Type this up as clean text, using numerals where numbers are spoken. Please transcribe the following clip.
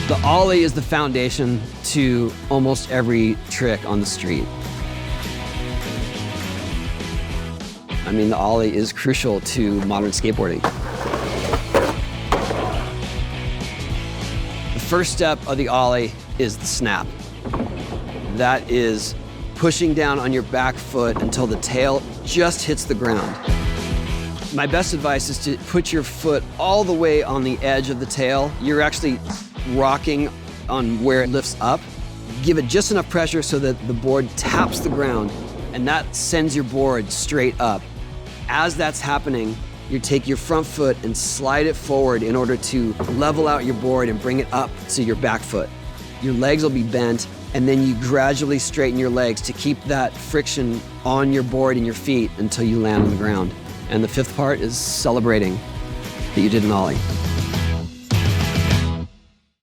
The ollie is the foundation to almost every trick on the street. I mean, the ollie is crucial to modern skateboarding. The first step of the ollie is the snap. That is pushing down on your back foot until the tail just hits the ground. My best advice is to put your foot all the way on the edge of the tail. You're actually rocking on where it lifts up. Give it just enough pressure so that the board taps the ground, and that sends your board straight up. As that's happening, you take your front foot and slide it forward in order to level out your board and bring it up to your back foot. Your legs will be bent, and then you gradually straighten your legs to keep that friction on your board and your feet until you land on the ground. And the fifth part is celebrating that you did an ollie.